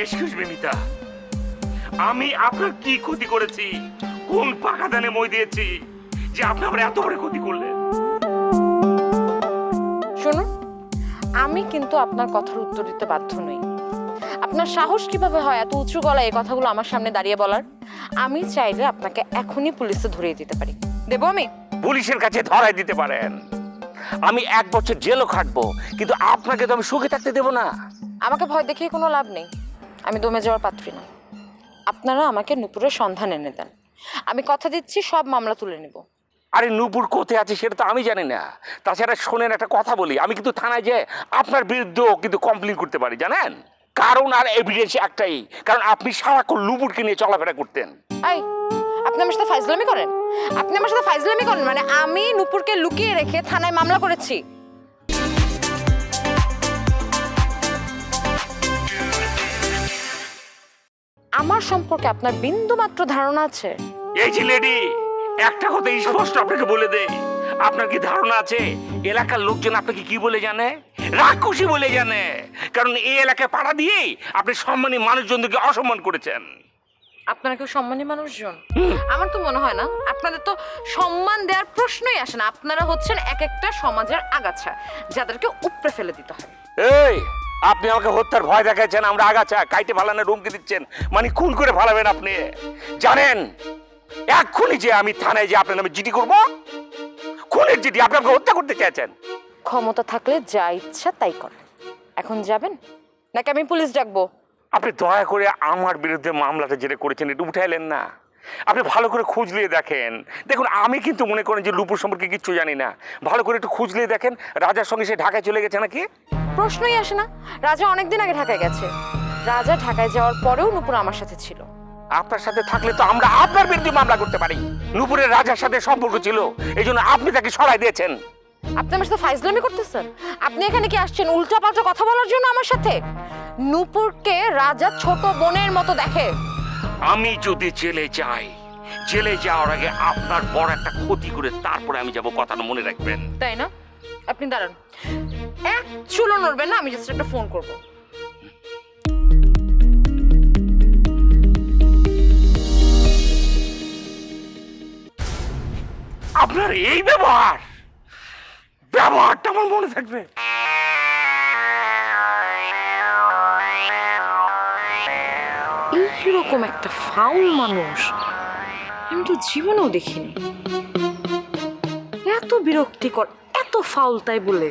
Excuse me Mita, আমি আপনার কি ক্ষতি করেছি? কোন পাকা দানে মই দিয়েছি যে আপনি আমার এত বড় ক্ষতি করলেন? শুনুন, আমি কিন্তু আপনার কথার উত্তর দিতে বাধ্য নই। আপনার সাহস কিভাবে হয় এত উঁচু গলায় এই কথাগুলো আমার সামনে দাঁড়িয়ে বলার? আমি চাইলে আপনাকে এখনই পুলিশে ধরিয়ে দিতে পারি। দেবো আমি? পুলিশের কাছে ধরাই দিতে পারেন, আমি 1 বছর জেলও খাটবো, কিন্তু আপনাকে তো আমি সুখে থাকতে দেবো না। আমাকে ভয় দেখিয়ে কোনো লাভ নেই, আমি দমে যাওয়ার পাত্রী না। আপনারা আমাকে নূপুরের সন্ধান এনে দেন, আমি কথা দিচ্ছি সব মামলা তুলে নেব। আরে নূপুর কোথায় আছে সেটা তো আমি জানি না। তাছাড়া শোনেন, একটা কথা বলি, আমি কিন্তু থানায় যে আপনার বিরুদ্ধেও কিন্তু কমপ্লেন করতে পারি, জানেন? কারণ আর এভিডেন্স একটাই, কারণ আপনি সারাক্ষণ নূপুরকে নিয়ে চলাফেরা করতেন। এই, আপনি আমার সাথে ফাইজলামি করেন? আপনি আমার সাথে ফাইজলামি করেন? মানে আমি নূপুরকে লুকিয়ে রেখে থানায় মামলা করেছি? আমার সম্পর্কে আপনার বিন্দু মাত্র ধারণা আছে? এই যে লেডি, একটা কথা স্পষ্ট আপনাকে বলে দেই, আপনার কি ধারণা আছে এলাকার লোকজন আপনাকে কি বলে জানে? রাক্ষসী বলে জানে। কারণ এই এলাকায় পাড়া দিয়ে আপনি সম্মানী মানুষজনকে অসম্মান করেছেন। আপনারা কেউ সম্মানী মানুষজন? আমার তো মনে হয় না। আপনাদের তো সম্মান দেওয়ার প্রশ্নই আসে না। আপনারা হচ্ছেন এক একটা সমাজের আগাছা, যাদেরকে উপড়ে ফেলে দিতে হয়। এই, আপনি আমাকে হত্যার ভয় দেখাচ্ছেন, আমরা আগাছা কাইটে ফালানোর হুমকি দিচ্ছেন, মানে খুন করে ফালাবেন আপনি। জানেন এক্ষুনি যে আমি থানায় যে আপনার নামে জিডি করব, খুনের জিডি। আপনি আমাকে হত্যা করতে চাইছেন। ক্ষমতা থাকলে যা ইচ্ছা তাই করেন। এখন যাবেন নাকি আমি পুলিশ ডাকবো? আপনি দয়া করে আমার বিরুদ্ধে মামলাটা যেটা করেছেন এটা উঠাইলেন না। আপনি ভালো করে খুঁজলিয়ে দেখেন। দেখুন, আমি কিন্তু মনে করেন যে লুপুর সম্পর্কে কিচ্ছু জানি না। ভালো করে একটু খুঁজলিয়ে দেখেন, রাজার সঙ্গে সে ঢাকায় চলে গেছে নাকি? প্রশ্নই আসে না। রাজা অনেকদিন আগে ঢাকায় গেছে। রাজা ঢাকায় যাওয়ার পরেও নূপুর আমার সাথে ছিল। আপনার সাথে থাকলে তো আমরা আপনার বিরুদ্ধে মামলা করতে পারি। নূপুরের রাজার সাথে সম্পর্ক ছিল, এই জন্য আপনি তাকে সরাই দিয়েছেন। আপনি আমার সাথে ফাইজলামি করতেছেন? আপনি এখানে কি আসছেন উল্টাপাল্টা কথা বলার জন্য আমার সাথে? নূপুরকে রাজা ছোট বোনের মতো দেখে। আমি যদি জেলে যাই, জেলে যাওয়ার আগে আপনার বড় একটা ক্ষতি করে তারপরে আমি যাব, কথাটা মনে রাখবেন। তাই না? আপনি দাঁড়ান, এক চুলো নড়বেন না, আমি জাস্ট একটা ফোন করব। আপনার এই ব্যবহারটা আমার মনে থাকবে। এইরকম একটা ফাউল মানুষ আমি তো জীবনেও দেখিনি। এত বিরক্তিকর, এত ফাউল, তাই বলে